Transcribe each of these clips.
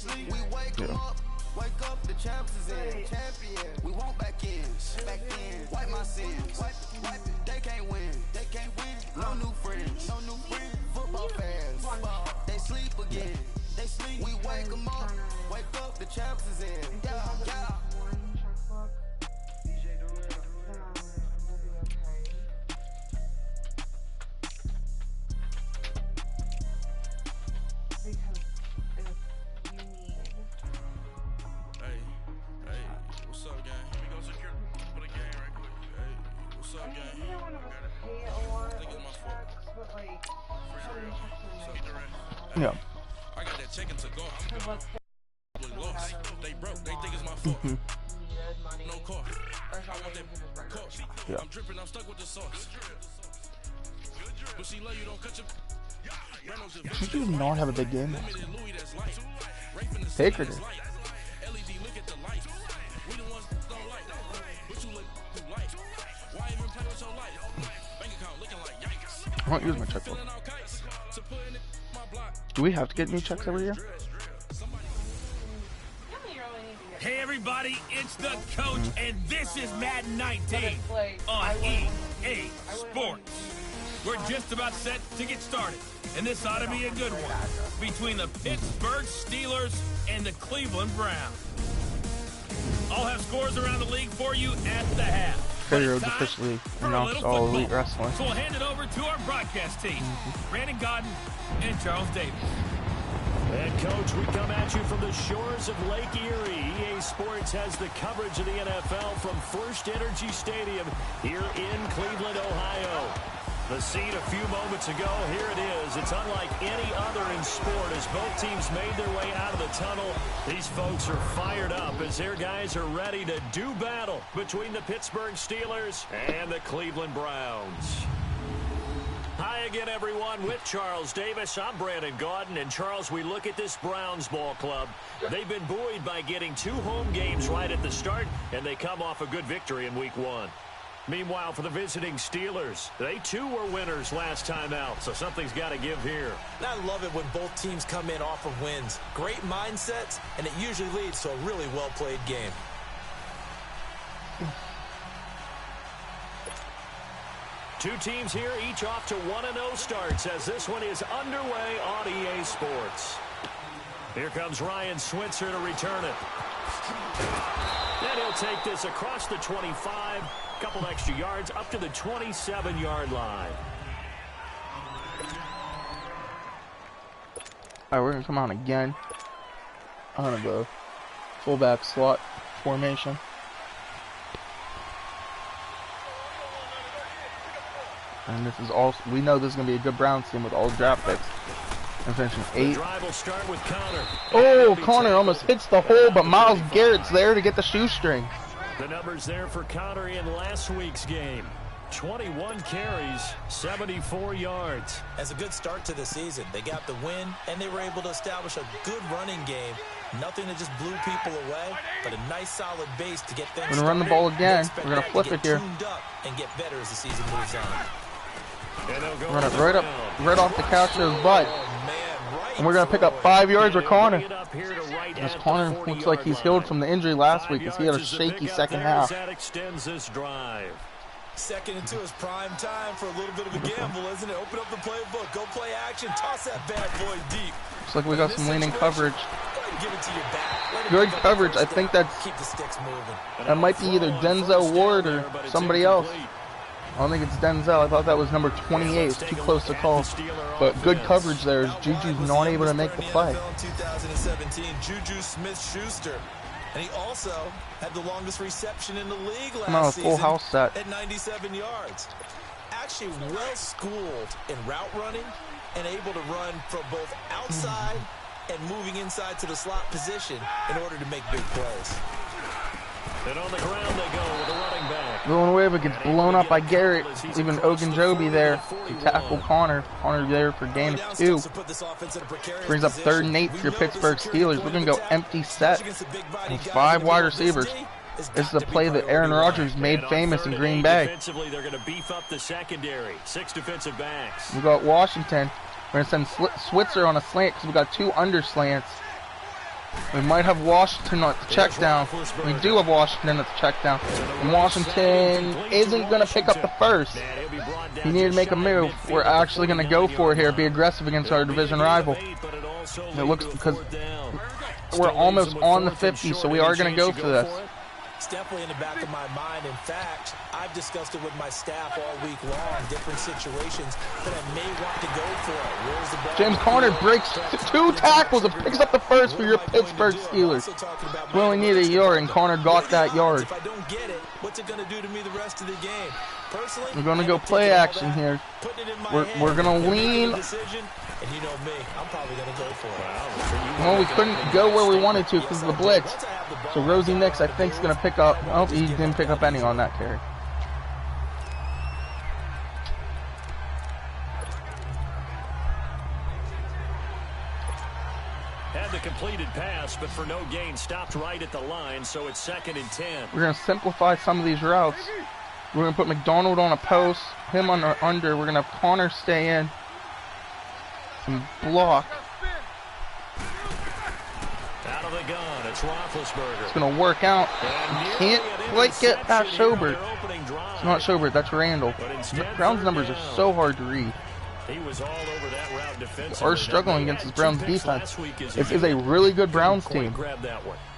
We wake them up, wake up, the champs is in. Champion, we won't back in. Wipe my sins, wipe it. They can't win, no new friends, football fans, they sleep again, we wake them up, the champs is in, yeah. Yeah. I got that chicken to go. They broke. They think it's my fault. No car. I want that car. Yeah. I'm dripping. I'm stuck with the sauce. But she love you. Don't cut your. Should you not have a big game? Take her. I won't use my checkbook. Do we have to get new checks every year? Hey everybody, it's the coach, and this is Madden 19 on EA Sports. We're just about set to get started, and this ought to be a good one between the Pittsburgh Steelers and the Cleveland Browns. I'll have scores around the league for you at the half. Figure's officially announced All Elite Wrestling. So we'll hand it over to our broadcast team, Brandon Godden and Charles Davis. And Coach, we come at you from the shores of Lake Erie. EA Sports has the coverage of the NFL from First Energy Stadium here in Cleveland, Ohio. The scene a few moments ago, here it is. It's unlike any other in sport as both teams made their way out of the tunnel. These folks are fired up as their guys are ready to do battle between the Pittsburgh Steelers and the Cleveland Browns. Hi again, everyone. With Charles Davis, I'm Brandon Godden. And Charles, we look at this Browns ball club. They've been buoyed by getting 2 home games right at the start, and they come off a good victory in Week 1. Meanwhile, for the visiting Steelers, they too were winners last time out, so something's got to give here. I love it when both teams come in off of wins. Great mindsets, and it usually leads to a really well-played game. Two teams here, each off to 1-0 starts as this one is underway on EA Sports. Here comes Ryan Switzer to return it. And he'll take this across the 25, couple extra yards up to the 27-yard line. Alright, we're gonna come on again. I'm gonna go fullback slot formation. And this is all, we know this is going to be a good Browns team with all draft picks. And finishing 8. Drive will start with Connor. Oh, Connor almost hits the hole, but Myles Garrett's there to get the shoestring. The numbers there for Connor in last week's game. 21 carries, 74 yards. As a good start to the season, they got the win, and they were able to establish a good running game. Nothing that just blew people away, but a nice solid base to get things started. We're going to run the ball again. We're going to flip it here. And get better as the season moves on. Run it right off the couch of his butt. And we're going to pick up 5 yards with Connor. As Connor looks like he's healed from the injury last week as he had a shaky second half. That extends this drive. 2nd and 2 is prime time for a little bit of a gamble, isn't it? Open up the playbook, go play action, toss that bad boy deep. Looks like we got some leaning coverage. Give it to your back. Good coverage. I think that's, keep the sticks moving. That might be either Denzel Ward or somebody else. I don't think it's Denzel. I thought that was number 28. It's too close to call. But good coverage there as Juju's not able to make the play. 2017, Juju Smith-Schuster. And he also had the longest reception in the league last season full house set. at 97 yards. Actually well-schooled in route running and able to run from both outside and moving inside to the slot position in order to make big plays. And on the ground they go with the running back. Villanueva gets blown up by Garrett. Even Ogunjobi there to tackle Connor. Connor there for gain of 2. Brings up 3rd and 8 for your Pittsburgh Steelers. We're going to go empty set with 5 wide receivers. This is a play that Aaron Rodgers made famous in Green Bay. Defensively, they're going to beef up the secondary. 6 defensive backs. We got Washington. We're going to send Switzer on a slant because we got 2 under slants. We might have Washington at the check down. We do have Washington at the check down. And Washington isn't going to pick up the first. He needed to make a move. We're actually going to go for it here. Be aggressive against our division rival. It looks because we're almost on the 50, so we are going to go for this. It's definitely in the back of my mind. In fact, I've discussed it with my staff all week long, different situations, but I may want to go for it. Where's the ball? James Conner breaks 2 tackles and picks up the first for your Pittsburgh Steelers. We only need a yard, and Conner got that yard. If I don't get it, what's it going to do to me the rest of the game? Personally, we're going to go play action here. We're going to lean. And you know me, I'm probably going to go for it. Well, we couldn't go where we wanted to because of the blitz. So Rosie Nix, I think, is going to pick up. Oh, he didn't pick up any on that carry. Had the completed pass, but for no gain, stopped right at the line, so it's 2nd and 10. We're going to simplify some of these routes. We're going to put McDonald on a post, him on our under. We're going to have Conner stay in and block. Out of the gun, it's Roethlisberger. It's going to work out. Can't quite get past Schobert. It's not Schobert, that's Randall. Brown's numbers are so hard to read. He was all over that route defensively. We're struggling against this Browns defense. This is a really good Browns team.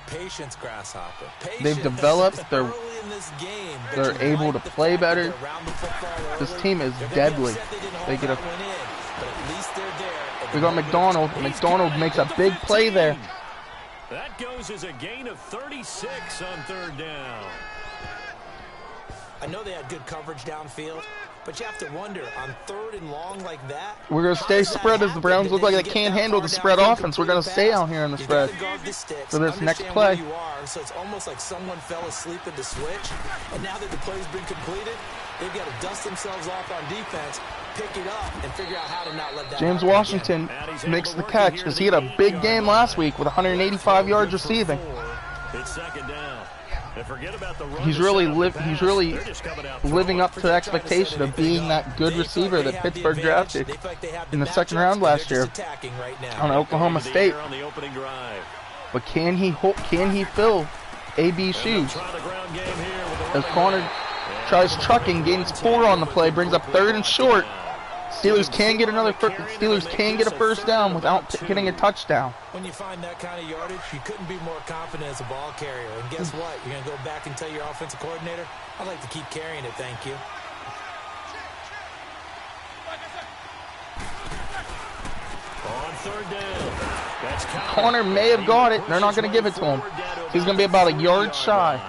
Patience, Grasshopper. They've developed. They're able to play better. This team is deadly. They get a. We got McDonald. McDonald makes a big play there. That goes as a gain of 36 on 3rd down. I know they had good coverage downfield, but you have to wonder, on 3rd and long like that, we're going to stay spread as the Browns look like they can't handle the spread offense. We're going to stay out here in the spread for this next play. So it's almost like someone fell asleep at the switch, and now that the play's been completed, they've got to dust themselves off on defense, pick it up, and figure out how to not let that James Washington makes the catch because he had a big game last week with 185 yards receiving. It's 2nd down. He's really living up to the expectation of being that good receiver that Pittsburgh drafted in the 2nd round last year on Oklahoma State. But can he fill AB's shoes? As Conner tries trucking, gains 4 on the play, brings up 3rd and short. Steelers can get a first down without getting a touchdown. When you find that kind of yardage, you couldn't be more confident as a ball carrier. And guess what? You're going to go back and tell your offensive coordinator, I'd like to keep carrying it, thank you. On 3rd down. That's Conner may have got it. They're not going to give it to him. He's going to be about a yard shy.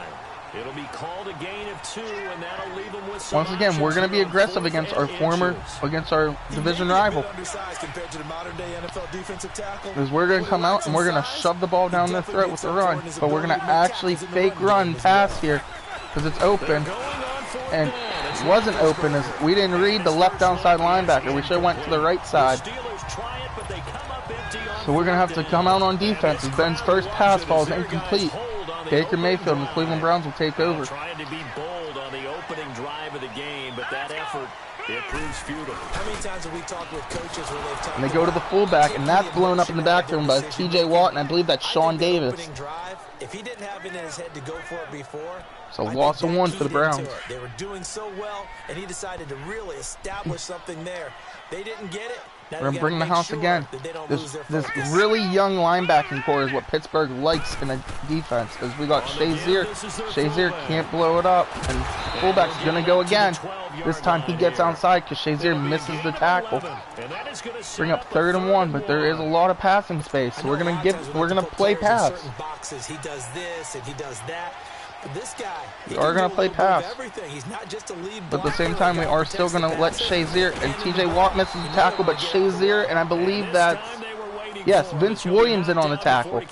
It'll be called a gain of 2, and that'll leave him with once again, we're going to be aggressive against our division rival. Because we're going to come out and we're going to shove the ball down their throat with the run. But we're going to actually fake run pass here because it's open. And it wasn't open as we didn't read the left downside linebacker. We should have went to the right side. So we're going to have to come out on defense as Ben's first pass falls incomplete. Baker Mayfield and the Cleveland Browns will take over. Trying to be bold on the opening drive of the game, but that effort, it proves futile. How many times have we talked with coaches where they've talked and they go to the fullback, and that's blown up in the backfield by T.J. Watt, and I believe that's Sean Davis. If he didn't have it in his head to go for it before, so loss of 1 for the Browns. They were doing so well, and he decided to really establish something there. They didn't get it. We're going to bring the house again. This really young linebacking core is what Pittsburgh likes in a defense. Because we got Shazier. Shazier can't blow it up. And fullback's going to go again. This time he gets outside because Shazier misses the tackle. Bring up 3rd and 1, but there is a lot of passing space. So we're going to play pass. He does this and he does that. This guy, we are going to play pass. He's not just a lead but at the same time, we are still going to let Shazier, and TJ Watt misses the tackle, but Shazier, and I believe that, yes, Vince Williams in on the tackle.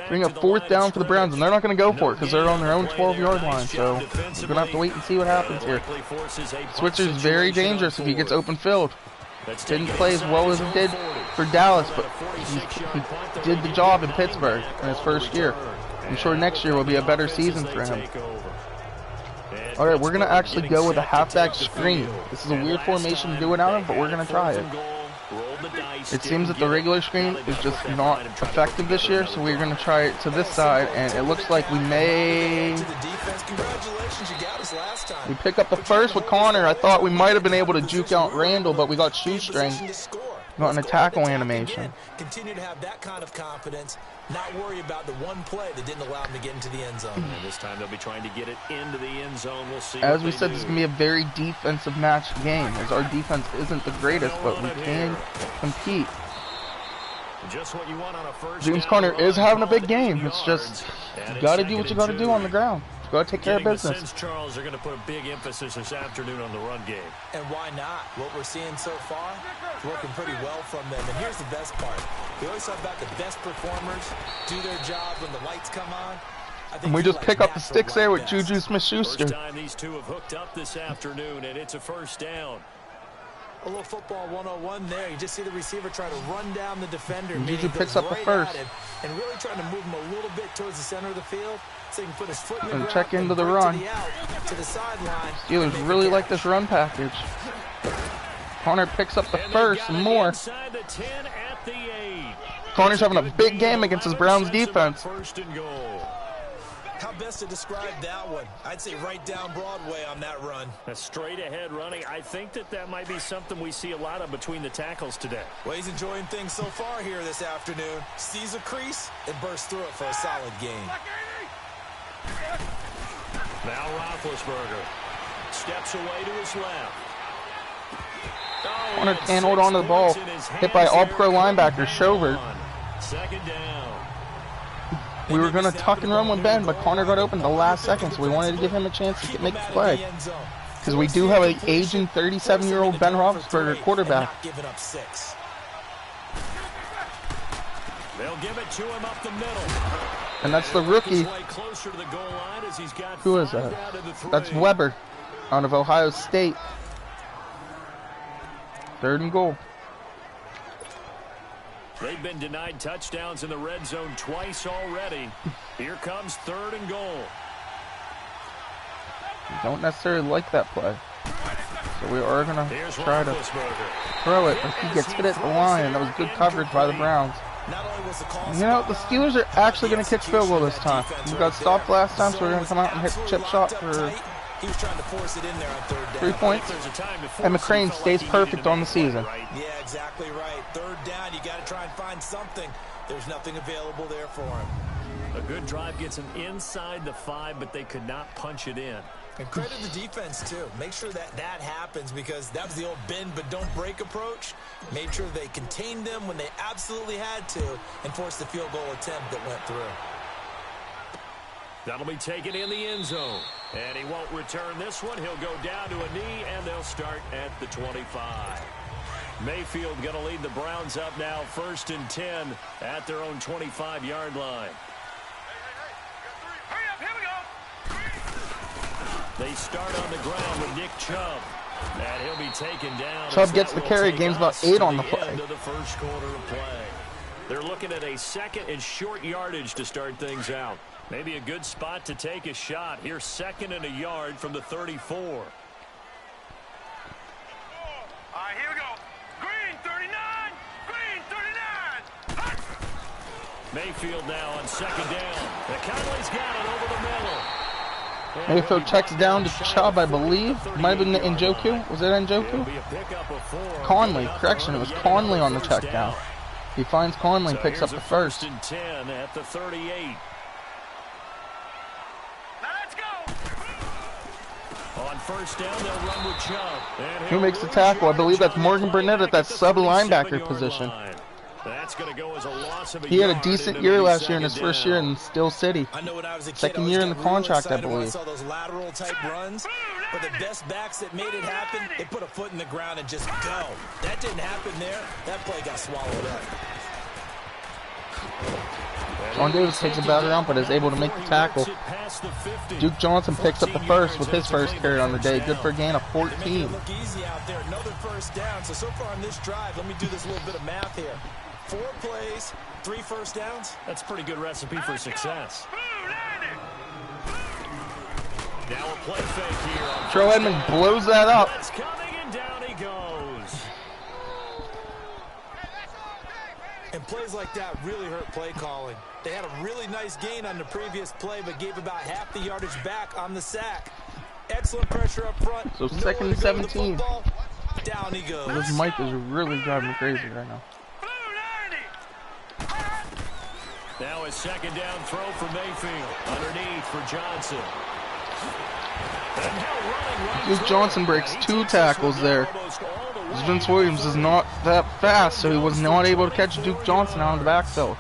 Bring up 4th down for the Browns, and they're not going to go for it because they're on their own 12-yard line. So we're going to have to wait and see what happens here. Switcher is very dangerous if he gets open field. Didn't play as well as he did for Dallas, but he did the job in Pittsburgh in his first year. I'm sure next year will be a better season for him. Alright, we're going to actually go with a halfback screen. This is a weird formation to do it out of, but we're going to try it. It seems that the regular screen is just not effective this year, so we're going to try it to this side, and it looks like we may... We pick up the first with Connor. I thought we might have been able to juke out Randall, but we got shoestring. Got a tackle animation. Continue to have that kind of confidence, not worry about the one play that didn't allow him to get into the end zone. And this time they'll be trying to get it into the end zone. We'll see. As we said, this is going to be a very defensive match game, as our defense isn't the greatest, but we can compete. Just what you want on a first James Conner is having a big game. It's just, you got to do what you got to do on the ground. You got to take care of business. Charles are going to put a big emphasis this afternoon on the run game. And why not? What we're seeing so far is working pretty well from them. And here's the best part. We always talk about the best performers do their job when the lights come on. And we just pick up the sticks there with Juju Smith-Schuster. First time these two have hooked up this afternoon, and it's a first down. A little football 101 there. You just see the receiver trying to run down the defender. Juju picks up the first. And really trying to move him a little bit towards the center of the field so he can put his foot in the ground. Check into the run. To the sideline. Steelers really like this run package. Connor picks up the first and more. Connor's having a big game against his Browns defense. First and goal. How best to describe that one? I'd say right down Broadway on that run. A straight ahead running. I think that might be something we see a lot of between the tackles today. Well, he's enjoying things so far here this afternoon. Sees a crease and bursts through it for a solid gain. Now Roethlisberger steps away to his left. Connor can't hold on to the ball. Hit by all-pro linebacker Shover. Second down. We were going to tuck and run with Ben, but Connor got open the last second, so we wanted to give him a chance to make the play. Because we do have an aging 37-year-old Ben Roethlisberger quarterback. They'll give it to him up the middle. And that's the rookie. Who is that? That's Weber out of Ohio State. 3rd and goal. They've been denied touchdowns in the red zone twice already. Here comes 3rd and goal. We don't necessarily like that play. So we are going to try to throw it. But he gets hit at the line, and that was good coverage by the Browns. You know, the Steelers are actually going to kick field goal this time. We got stopped last time, so we're going to come out and hit the chip shot for 3 points. And McCrane stays perfect on the season. Yeah, exactly right. 3rd down, you got to try and find something. There's nothing available there for him. A good drive gets him inside the 5, but they could not punch it in. And credit the defense, too. Make sure that happens, because that was the old bend but don't break approach. Made sure they contained them when they absolutely had to and forced the field goal attempt that went through. That'll be taken in the end zone. And he won't return this one. He'll go down to a knee, and they'll start at the 25. Mayfield going to lead the Browns up now, 1st and 10 at their own 25-yard line. They start on the ground with Nick Chubb, and he'll be taken down. Chubb gets the carry, gains about 8 on the play. End of the first quarter of play. They're looking at a 2nd and short yardage to start things out. Maybe a good spot to take a shot. Here's 2nd and a yard from the 34. All right, here we go. Green 39. Green 39. Mayfield now on 2nd down. The Conley's got it over the middle. Mayfield checks down to Chubb, I believe. Might have been Njoku. Was it Njoku? Conley. Correction, it was Conley on the check down. He finds Conley and picks up the first. 1st and 10 at the 38. On 1st down, they'll run with Chubb. Who makes the tackle? I believe that's Morgan Burnett at that sub linebacker position. That's going to go as a loss of a He had a yard decent into year the last year in his second first down. year in Steel City. I know when I was a kid, Second year in the contract, I believe. I saw those lateral type runs, but the best backs that made it happen, they put a foot in the ground and just go. That didn't happen there. That play got swallowed up. Sean Davis takes a bad round, but is able to make the tackle. Duke Johnson picks up the first with his first carry on the day. Good for a gain of 14. Look easy out there. Another 1st down. So far on this drive, let me do this little bit of math here. 4 plays, 3 1st downs. That's a pretty good recipe for success. Now a play fake here. Joe Edmond blows that up. It's coming, and down he goes. And plays like that really hurt play calling. They had a really nice gain on the previous play, but gave about half the yardage back on the sack. Excellent pressure up front. So second and 17. Down he goes. This mic is really driving me crazy right now. Now a second down throw for Mayfield. Underneath for Johnson. Duke Johnson breaks 2 tackles there. Vince Williams is not that fast, so he was not able to catch Duke Johnson out of the backfield.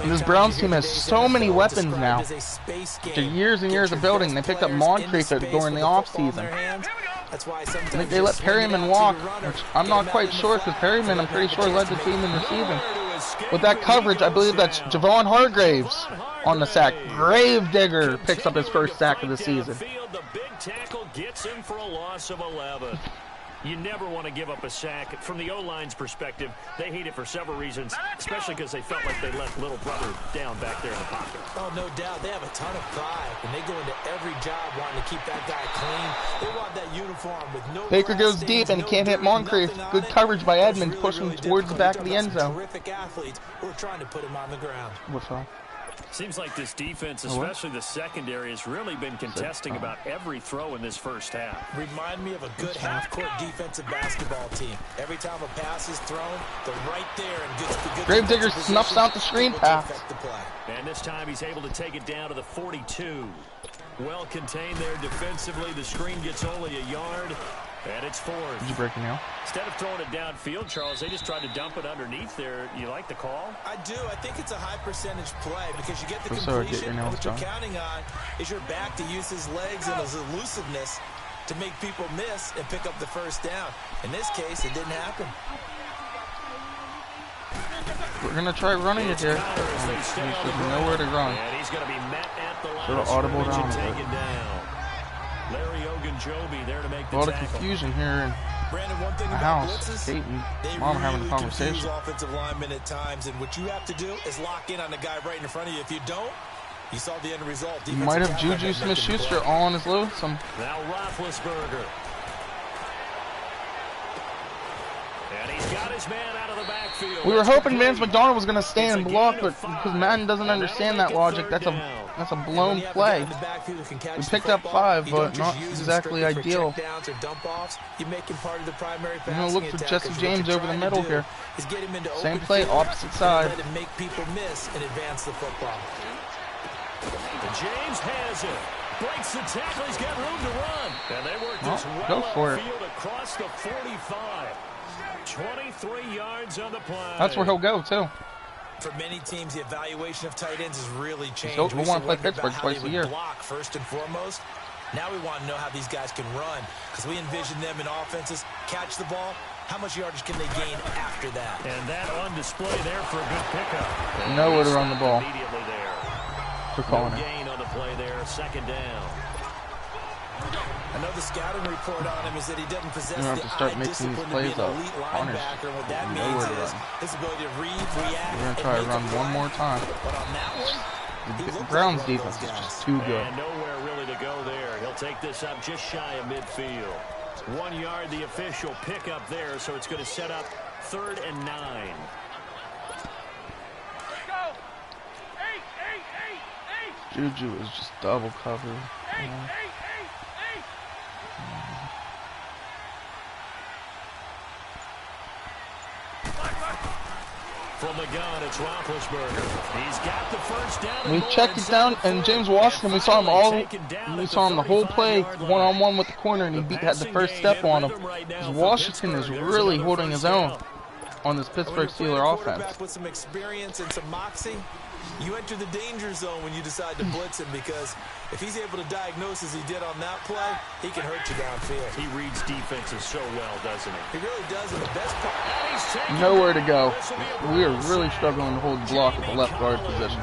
And this Browns team has so many weapons now. After years and years of building, they picked up Moncrief during the offseason. I think they let Perryman walk, which I'm not quite sure, because Perryman, I'm pretty sure, led the team in receiving. With that coverage, I believe that's Javon Hargraves on the sack. Gravedigger picks up his first sack of the season. The big tackle gets him for a loss of 11. You never want to give up a sack. From the O-line's perspective, they hate it for several reasons, especially because they felt like they let little brother down back there in the pocket. Oh, no doubt. They have a ton of pride, and they go into every job wanting to keep that guy clean. They want that uniform with no Baker goes deep and can't hit Moncrief. Good coverage by Edmonds, pushing towards the back of the end zone. Terrific athletes who are trying to put him on the ground. What's wrong? Seems like this defense, especially the secondary, has really been contesting about every throw in this first half. Remind me of a good half-court defensive basketball team. Every time a pass is thrown, they're right there and good. Gravedigger snuffs out the screen pass. And this time he's able to take it down to the 42. Well contained there defensively. The screen gets only a yard. And it's 4th. Did you break it now? Instead of throwing it downfield, Charles, they just tried to dump it underneath there. You like the call? I do. I think it's a high percentage play because you get the completion. And what you're counting on is your back to use his legs and his elusiveness to make people miss and pick up the first down. In this case, it didn't happen. We're going to try running it here. There's nowhere to run. And he's going to be met at the line. Sort of audible down. Larry Ogunjobi there to make the a lot of tackle. Confusion here in the house. Kate and Mom are having a conversation. Offensive linemen at times, and what you have to do is lock in on the guy right in front of you. If you don't, you saw the end result. You might have Juju Smith-Schuster all on his lonesome. Now Roethlisberger. And he's got his man out of the backfield. We were hoping Vance McDonald was going to stay and block, but because Madden doesn't understand that logic, that's a blown play. We picked up 5, but not exactly ideal. I'm going to look for Jesse James over the middle here. Same play, opposite side. Make people miss and advance the football. James has it. Breaks the tackle. He's got room to run. And they work this go for it. field across the 45. 23 yards on the play. That's where he'll go, too. For many teams, the evaluation of tight ends has really changed. We want to play Pittsburgh twice a year. Block first and foremost. Now we want to know how these guys can run, because we envision them in offenses catch the ball. How much yardage can they gain after that? And that on display there for a good pickup. And nowhere to run the ball. Immediately there. For calling it. Gain on the play there. Second down. Another scouting report on him is that he doesn't possess the eye discipline to be an elite linebacker. What that means is his ability to read, react, we're going to try to run one more time. But on that one, the Browns' defense is just too good. And nowhere really to go there. He'll take this up just shy of midfield. 1 yard, the official pickup there, so it's going to set up 3rd and 9. Juju is just double covered. From the gun, it's Roethlisberger. He's got the first down. We checked it down, and James Washington, we saw him the whole play one-on-one with the corner, and he had the first step on him. Washington is really holding his own on this Pittsburgh Steelers offense. With some experience and some moxie, you enter the danger zone when you decide to blitz him, because if he's able to diagnose as he did on that play, he can hurt you downfield. He reads defenses so well, doesn't he? He really does, and the best part. Nowhere to go. We are really struggling to hold the block at the left guard position.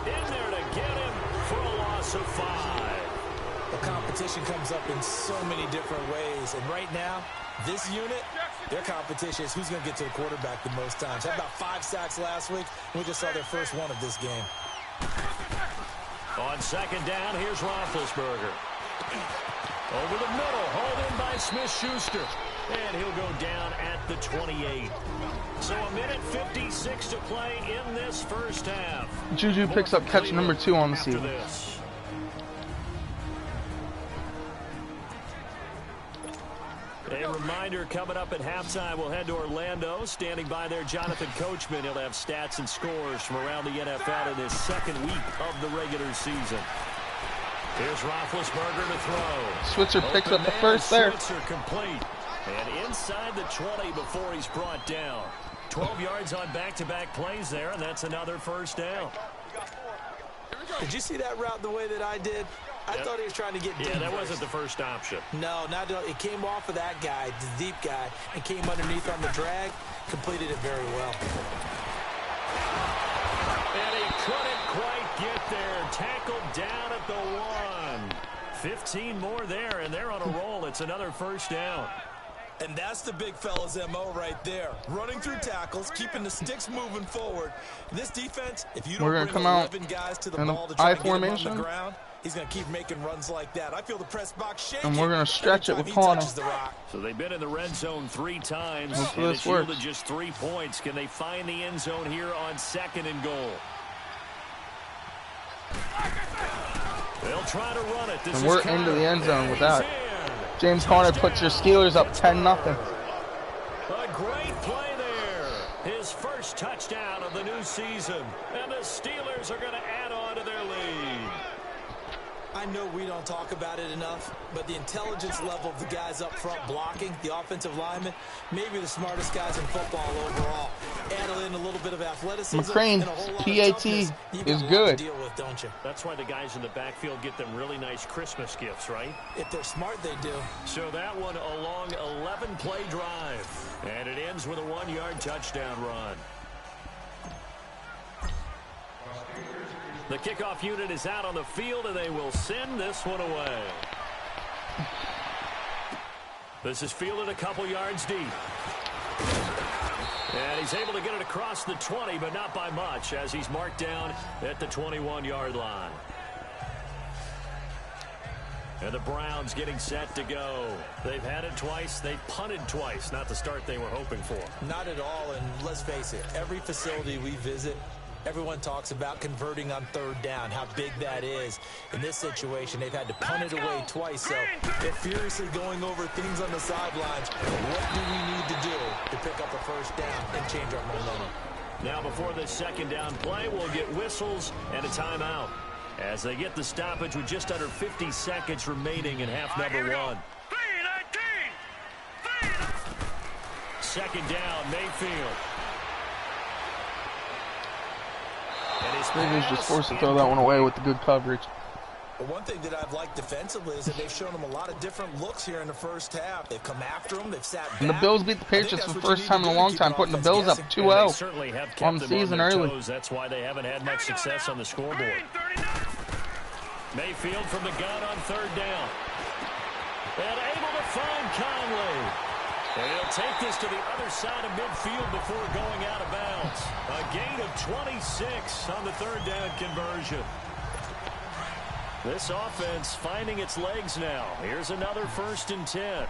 In there to get him for a loss of 5. The competition comes up in so many different ways, and right now, this unit, their competition is who's going to get to the quarterback the most times. Had about 5 sacks last week, and we just saw their first one of this game. On second down, here's Roethlisberger. Over the middle, hauled in by Smith-Schuster. And he'll go down at the 28. So a minute 56 to play in this first half. Juju picks up catch number 2 on the season. A reminder coming up at halftime, we'll head to Orlando. Standing by there, Jonathan Coachman. He'll have stats and scores from around the NFL in his second week of the regular season. Here's Roethlisberger to throw. Switzer picks up the first there. Switzer complete. And inside the 20 before he's brought down. 12 yards on back-to-back plays there, and that's another first down. Did you see that route the way that I did? I thought he was trying to get deep. Yeah, that wasn't the first option. No, not at all. It came off of that guy, the deep guy, and came underneath on the drag. Completed it very well. And he couldn't quite get there. Tackled down at the 1. 15 more there, and they're on a roll. It's another first down. And that's the big fella's MO right there. Running through tackles, keeping the sticks moving forward. This defense, if you don't bring 11 guys to the ball to try to get him on the ground, he's going to keep making runs like that. I feel the press box shaking. And we're going to stretch it with Connor. So they've been in the red zone 3 times. Hopefully this yielded works. Just 3 points. Can they find the end zone here on 2nd and goal? They'll try to run it. And we're into the end zone with that. James Conner puts your Steelers up 10-0. A great play there. His first touchdown of the new season. And the Steelers are going to add on to their lead. I know we don't talk about it enough, but the intelligence level of the guys up front blocking, the offensive linemen, maybe the smartest guys in football overall. Add in a little bit of athleticism. McCrane, PAT is good. Deal with, don't you? That's why the guys in the backfield get them really nice Christmas gifts, right? If they're smart, they do. So that one a long 11-play drive. And it ends with a 1-yard touchdown run. The kickoff unit is out on the field, and they will send this one away. This is fielded a couple yards deep. And he's able to get it across the 20, but not by much, as he's marked down at the 21-yard line. And the Browns getting set to go. They've had it twice. They've punted twice. Not the start they were hoping for. Not at all, and let's face it, every facility we visit, everyone talks about converting on 3rd down, how big that is. In this situation, they've had to punt it away twice, so they're furiously going over things on the sidelines. What do we need to do to pick up a first down and change our momentum? Now, before this 2nd down play, we'll get whistles and a timeout as they get the stoppage with just under 50 seconds remaining in half number 1. 2nd down, Mayfield. Steelers just forced to throw that one away with the good coverage. But one thing that I've liked defensively is that they've shown them a lot of different looks here in the first half. They've come after them. They've sat back. And the Bills beat the Patriots for the first time in a long time, putting the Bills up 2-0 on the season early. That's why they haven't had much success on the scoreboard. Mayfield from the gun on 3rd down. And able to find Conley. And he'll take this to the other side of midfield before going out of bounds. A gain of 26 on the 3rd down conversion. This offense finding its legs now. Here's another 1st and 10.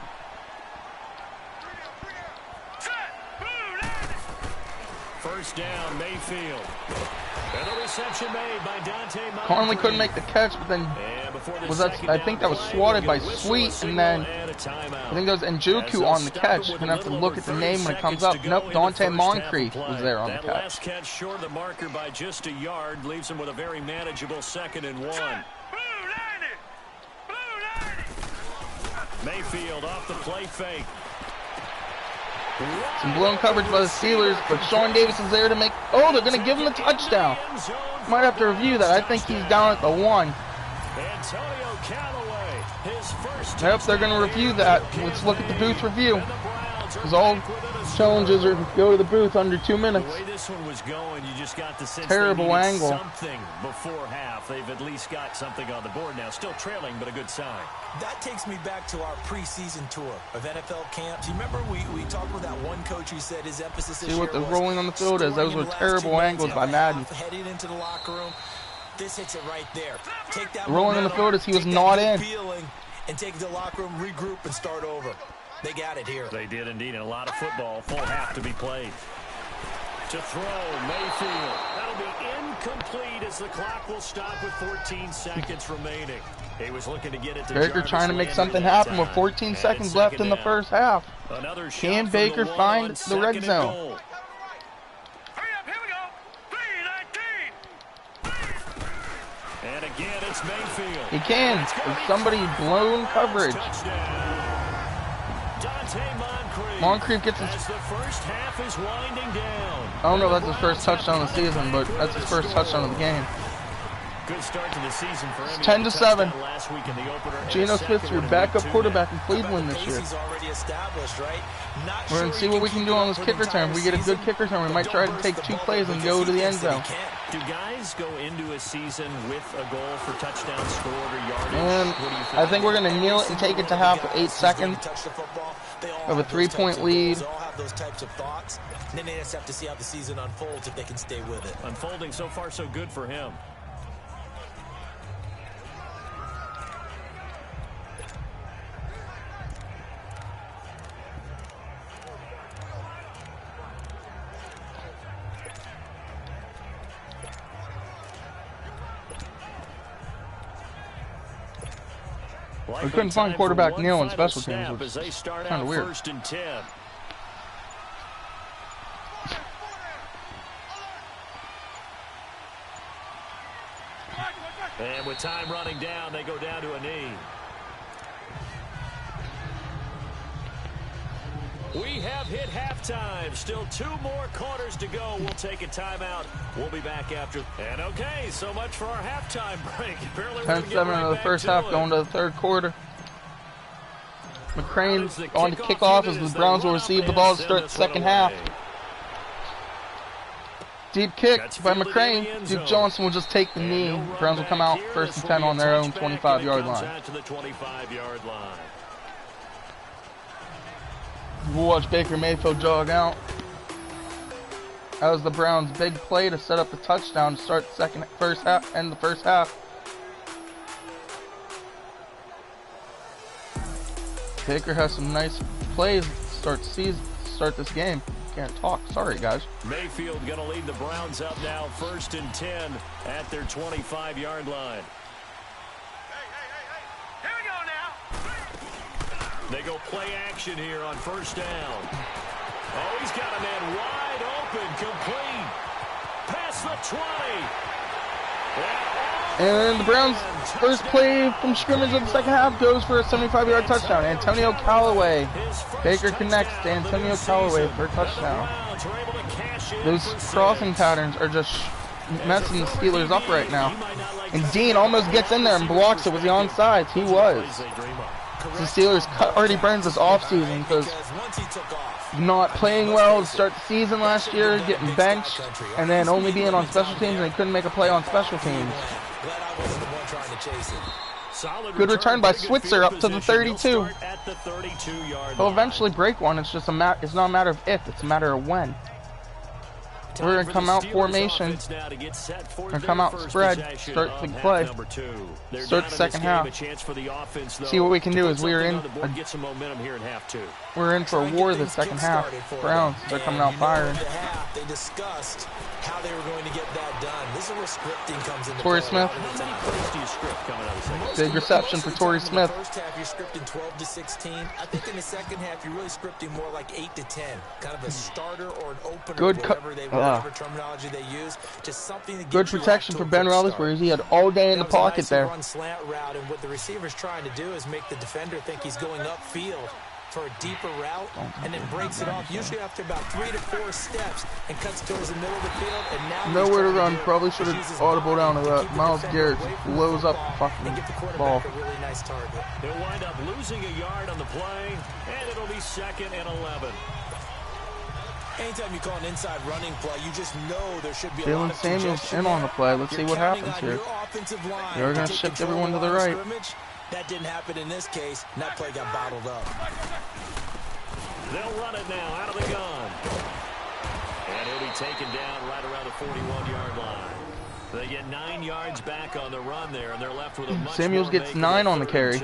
First down, Mayfield. And the reception made by Dante Montgomery. Conley couldn't make the catch, but then I think that was swatted by Sweet, and then I think that was Njoku on the catch. You're going to have to look at the name when it comes up. Nope, Dante Moncrief was there on the catch. That last catch short of the marker by just a yard leaves him with a very manageable 2nd and 1. Mayfield off the play fake. Some blown coverage by the Steelers, but Sean Davis is there to make... Oh, they're going to give him a touchdown. Might have to review that. I think he's down at the 1. Yep, they're going to review that. Let's look at the booth review. Because all challenges are go to the booth under 2 minutes. The way this one was going, you just got the sense terrible angle. Something before half. They've at least got something on the board now. Still trailing, but a good sign. That takes me back to our preseason tour of NFL camps. You remember we talked with that one coach who said his emphasis this year was... See what the rolling on the field is. Those were terrible angles by Madden. Heading into the locker room. This hits it right there. Take that rolling on the field is he was not in. And take it to the locker room, regroup, and start over. They got it here. They did indeed, and a lot of football. Full half to be played. To throw, Mayfield. That'll be incomplete as the clock will stop with 14 seconds remaining. He was looking to get it to Baker trying to make something happen with 14 seconds left in the first half. Can Baker find the red zone? And again, it's Mayfield. He can. There's somebody blown coverage. Moncrief gets his... As the first half is winding down. I don't know if that's his first touchdown of the season, but that's his first touchdown of the game. Good start to the season for him. 10-7. Last week in the opener. Geno Smith's your backup quarterback in Cleveland this year. We're going to see what we can do on this kick return. If we get a good kick return, we might try to take 2 plays and go to the end zone. Do guys go into a season with a goal for touchdown scored or yardage? And I think we're going to kneel it and take it to half with 8 seconds. We have a 3-point lead. Then they just have to see how the season unfolds if they can stay with it. Unfolding so far so good for him. We couldn't find quarterback kneel in special teams, which is kind of weird. And with time running down, they go down to a knee. We have hit halftime. Still 2 more quarters to go. We'll take a timeout. We'll be back after. And okay, so much for our halftime break. 10-7 of the first half, going to the third quarter. McCrane on to kick off as the Browns will receive the ball to start the second half. Deep kick by McCrane. Duke Johnson will just take the knee. Browns will come out 1st and 10 on their own 25-yard line. We'll watch Baker Mayfield jog out. That was the Browns' big play to set up the touchdown to start the first half. Baker has some nice plays to start this game. Can't talk. Sorry, guys. Mayfield going to lead the Browns up now, 1st and 10 at their 25-yard line. Here we go now. They go play action here on 1st down. Oh, he's got a man wide open, complete. Past the 20. And the Browns' first play from scrimmage of the second half goes for a 75-yard touchdown. Antonio Callaway. Baker connects to Antonio Callaway for a touchdown. Those crossing patterns are just messing the Steelers up right now. And Dean almost gets in there and blocks it. Was he onside? He was. The Steelers already burns this offseason because not playing well to start the season last year, getting benched, and then only being on special teams, and they couldn't make a play on special teams. Good return by Switzer up to the 32. He'll eventually break one. It's just it's not a matter of if, it's a matter of when. We're going to come out formation. We're going to come out spread. Start the play. Start the second half. See what we can do is we're in for a war this second half. Browns, they're coming out firing. They discussed how they were going to get that done. This is where scripting comes into Torrey Smith. Big reception for Torrey Smith. First half you're scripting 12 to 16. I think in the second half you're really scripting more like 8 to 10. Kind of a starter or an opener, whatever terminology they use. Just something to get good protection for Ben Roethlisberger. He had all day in the pocket there. Run slant route, and what the receiver's trying to do is make the defender think he's going upfield for a deeper route, and then breaks it off usually after about 3 to 4 steps and cuts towards the middle of the field. And now nowhere to run. Probably should have audible down to that. Myles Garrett blows up the fucking ball. A really nice target. He'll wind up losing a yard on the play, and it'll be 2nd and 11. Anytime you call an inside running play, you just know there should be a Jalen lot of Samuels in on the play. Let's see what happens here. They're going to shift everyone to the right. That didn't happen in this case, and that play got bottled up. They'll run it now out of the gun. And he'll be taken down right around the 41-yard line. They get 9 yards back on the run there, and they're left with a much Samuels gets 9 on the carry.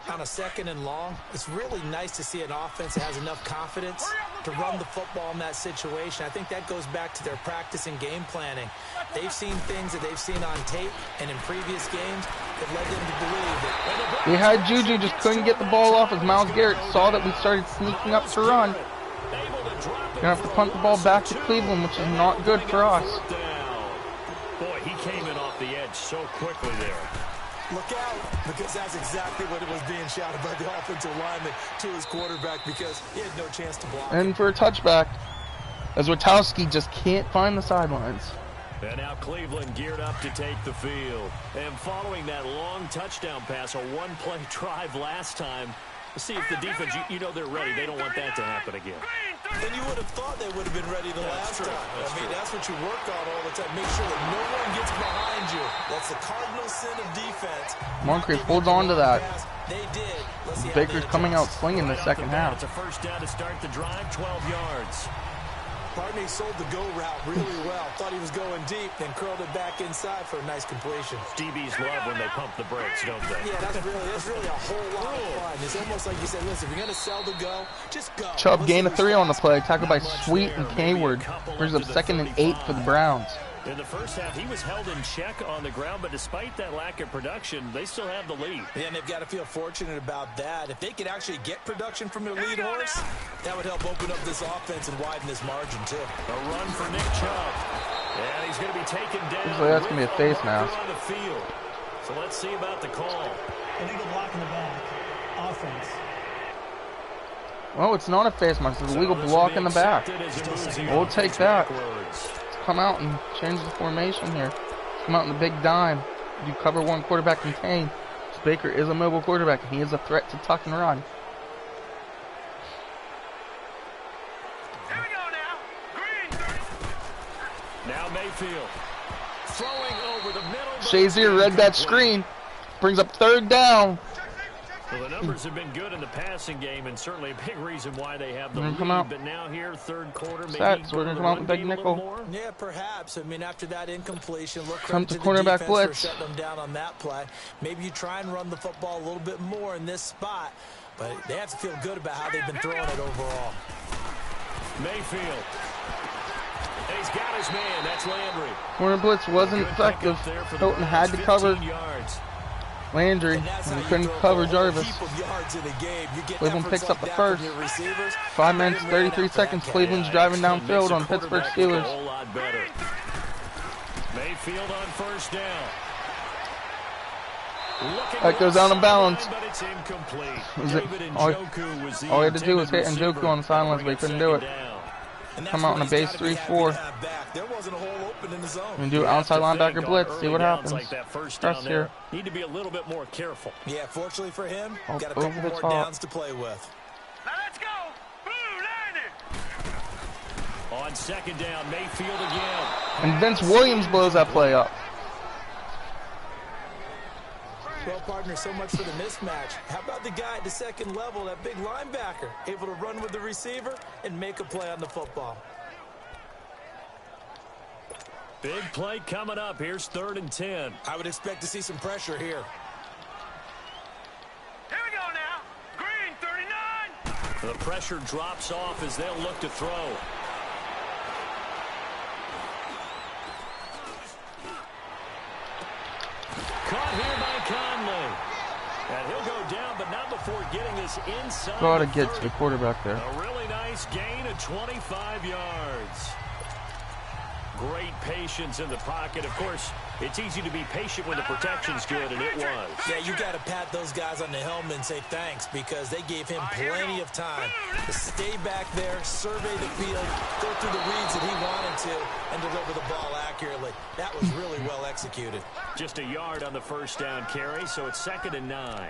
on a 2nd and long, it's really nice to see an offense that has enough confidence to run the football in that situation. I think that goes back to their practice and game planning. They've seen things that they've seen on tape and in previous games that led them to believe that. We had Juju, just couldn't get the ball off as Myles Garrett saw that we started sneaking up to run. Gonna have to punt the ball back to Cleveland, which is not good for us. Boy, he came in off the edge so quickly there. Look out, because that's exactly what it was being shouted by the offensive lineman to his quarterback, because he had no chance to block. And for a touchback, as Witowski just can't find the sidelines. And now Cleveland geared up to take the field. And following that long touchdown pass, a one-play drive last time, see if the defense, you know they're ready. They don't want that to happen again. And you would have thought they would have been ready the last time. That's what you work on all the time. Make sure that no one gets behind you. That's the cardinal sin of defense. Moncrief holds on to that. They did. Let's see Baker's coming out swinging the second half. It's a first down to start the drive, 12 yards. Pardney sold the go route really well. Thought he was going deep, then curled it back inside for a nice completion. DBs love when they pump the brakes, don't they? Yeah, that's really a whole lot of fun. It's almost like you said, listen, if you're going to sell the go, just go. Chubb gain of 3 on the play, tackled by Sweet and Hayward. Brings up 2nd and 8 for the Browns. In the first half, he was held in check on the ground, but despite that lack of production, they still have the lead. Yeah, and they've got to feel fortunate about that. If they could actually get production from their lead horse, that would help open up this offense and widen this margin, too. A run for Nick Chubb. And he's going to be taken down. Usually that's going to be a face mask. On the field. So let's see about the call. Illegal block in the back. Offense. Well, it's not a face mask. It's a legal block in the back. We'll take that. Come out and change the formation here. Come out in the big dime. You cover one quarterback contain. Baker is a mobile quarterback. He is a threat to tuck and run. Here we go now. Green. Now Mayfield. Throwing over the middle. Shazier read that screen. Brings up 3rd down. Well, the numbers have been good in the passing game, and certainly a big reason why they have the lead. Come out. But now here, 3rd quarter, maybe So we're going to come out with big nickel. Yeah, perhaps. I mean, after that incompletion, look Come to the cornerback defense blitz. for shutting them down on that play. Maybe you try and run the football a little bit more in this spot, but they have to feel good about how they've been throwing it overall. Mayfield. And he's got his man. That's Landry. Corner blitz wasn't effective. Hilton had to cover Yards. Landry, and he couldn't cover Jarvis. Cleveland picks up the first. 5 minutes, 33 seconds. Cleveland's driving downfield on Pittsburgh Steelers. A whole lot better. Mayfield on 1st down. That goes out of balance. But it's incomplete. All he had to do was hit Njoku on the sidelines, but he couldn't do it. Come out on a base 3-4. And do outside linebacker blitz. See what happens. Press here. Need to be a little bit more careful. Yeah, fortunately for him, got a Over couple the more top. downs to play with. Now let's go. Blue, landed. On 2nd down, Mayfield again. And Vince Williams blows that play up. Well, partner, so much for the mismatch. How about the guy at the 2nd level, that big linebacker, able to run with the receiver and make a play on the football? Big play coming up. Here's 3rd and 10. I would expect to see some pressure here. Here we go now. Green, 39. The pressure drops off as they'll look to throw. Caught here by Conley. And he'll go down, but not before getting this inside. Gotta get to the quarterback there. A really nice gain of 25 yards. Great patience in the pocket. Of course, it's easy to be patient when the protection's good, and it was. Yeah, you got to pat those guys on the helmet and say thanks, because they gave him plenty of time to stay back there, survey the field, go through the reads that he wanted to, and deliver the ball accurately. That was really well executed. Just a yard on the 1st down carry, so it's 2nd and 9.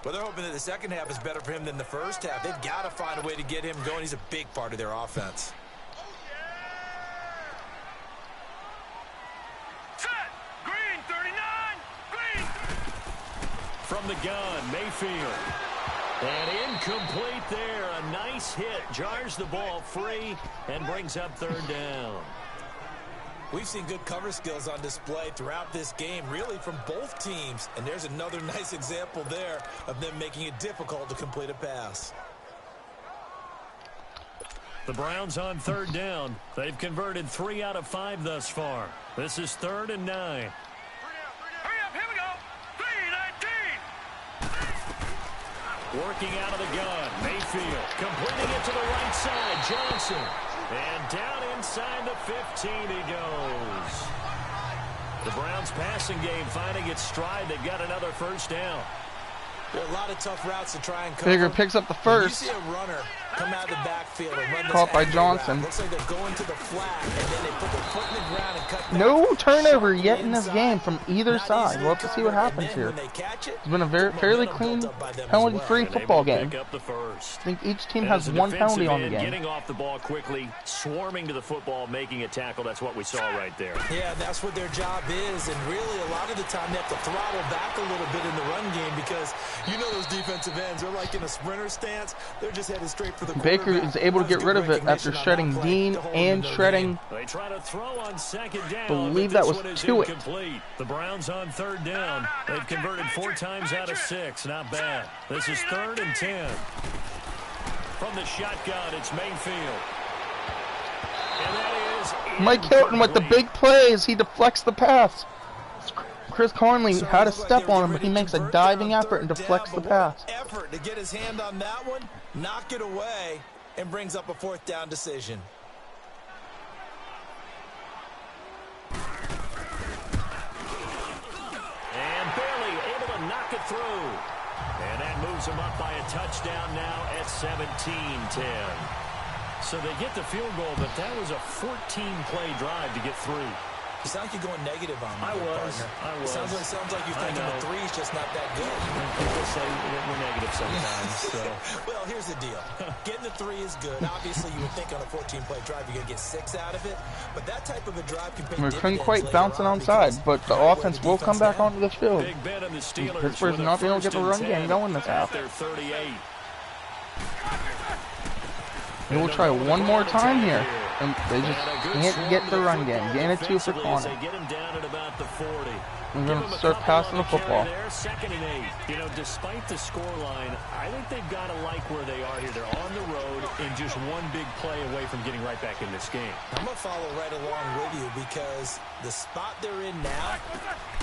Well, they're hoping that the second half is better for him than the first half. They've got to find a way to get him going. He's a big part of their offense. From the gun, Mayfield. And incomplete there. A nice hit. Jars the ball free and brings up 3rd down. We've seen good cover skills on display throughout this game, really from both teams. And there's another nice example there of them making it difficult to complete a pass. The Browns on third down. They've converted 3 out of 5 thus far. This is 3rd and 9. Hurry up, here we go. 3-19. Working out of the gun. Mayfield completing it to the right side. Johnson. And down inside the 15 he goes. The Browns passing game finding its stride. They've got another first down. There are a lot of tough routes to try and cover. Bigger picks up the first. You see a runner come out of the backfield and run this Caught by angle Johnson. route. Looks like they're going to the flat, and then they put their foot in the ground and cut back. No turnover yet in this Inside. game from either Not side. easily We'll have to see what covered, happens and here. then when they catch it, It's been a fairly clean, penalty-free football game. Pick up the first. I think each team And has as a one penalty defensive on the end, game. Getting off the ball quickly, swarming to the football, making a tackle. That's what we saw right there. yeah, that's what their job is, and really a lot of the time they have to throttle back a little bit in the run game because you know those defensive ends, they're like in a sprinter stance. They're just headed straight for the Baker quarterback. is able to get rid of it after shredding Dean and shredding. They try to throw on second down. Believe but that this was one is to it. incomplete. The Browns on third down. They've converted 4 times out of 6. Not bad. This is 3rd and 10. From the shotgun, it's Mayfield. And that is Mike Hilton with the big plays. He deflects the pass. Chris Conley had a step on him, but he makes a diving effort and deflects the pass. Effort to get his hand on that one, knock it away, and brings up a 4th down decision. And barely able to knock it through. And that moves them up by a touchdown now at 17-10. So they get the field goal, but that was a 14-play drive to get through. You sound like you're going negative on me, I was. Sounds like you're thinking the 3's just not that good. People say we're negative sometimes. So. Well, here's the deal. Getting the 3 is good. Obviously, you would think on a 14-play drive you're going to get 6 out of it. But that type of a drive can pay We dividends couldn't quite later bounce it on onside, because but the right where offense the will come defense back onto the field. Big Bet on the Steelers. Pittsburgh's with not a being able to get the 1st run and game 10 going this half. at their 38. They will try one more time here, and they just can't get the run game. Gain it 2 for Connor. They get him down at about the 40. We're going to start passing the football. There, 2nd and 8. You know, despite the scoreline, I think they've got to like where they are here. They're on the road and just one big play away from getting right back in this game. I'm going to follow right along with you because the spot they're in now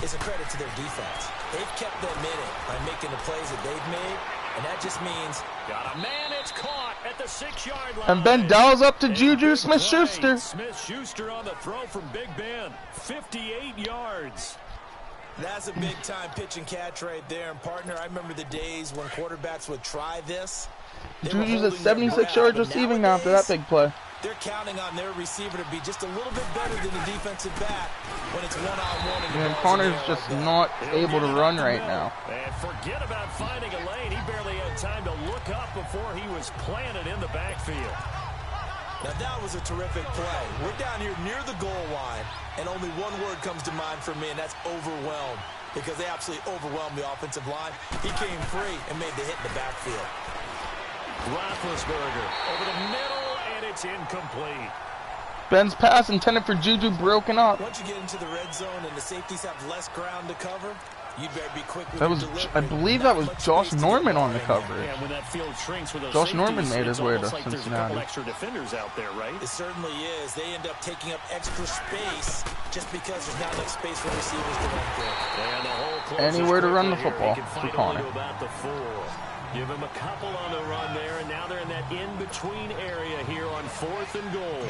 is a credit to their defense. They've kept them in it by making the plays that they've made, and that just means got a man, it's caught at the 6-yard line. And Ben dials up to Juju Smith-Schuster. Smith-Schuster on the throw from Big Ben. 58 yards. that's a big-time pitch and catch right there. And, partner, I remember the days when quarterbacks would try this. Juju's at 76 yards receiving now after that big play. They're counting on their receiver to be just a little bit better than the defensive back when it's one-on-one. And Connor's just not able to run right now. And forget about finding a lane. He barely had time to look up before he was planted in the backfield. Now, that was a terrific play. We're down here near the goal line, and only one word comes to mind for me, and that's overwhelmed, because they absolutely overwhelmed the offensive line. He came free and made the hit in the backfield. Roethlisberger over the middle, and it's incomplete. Ben's pass intended for Juju broken up. Once you get into the red zone and the safeties have less ground to cover, you'd better be quick with That your was, delivery. I believe that was Josh Norman on the coverage. Yeah, when that field shrinks with those Josh safeties, Norman made his it's way to almost like there's a Cincinnati. couple extra defenders out there, right? It certainly is. They end up taking up extra space just because there's not enough space for receivers to run through. And the hole closes Anywhere to run the quickly football here. He can for fight Connor. only to about the 4. Give him a couple on the run there, and now they're in that in-between area here on 4th and goal.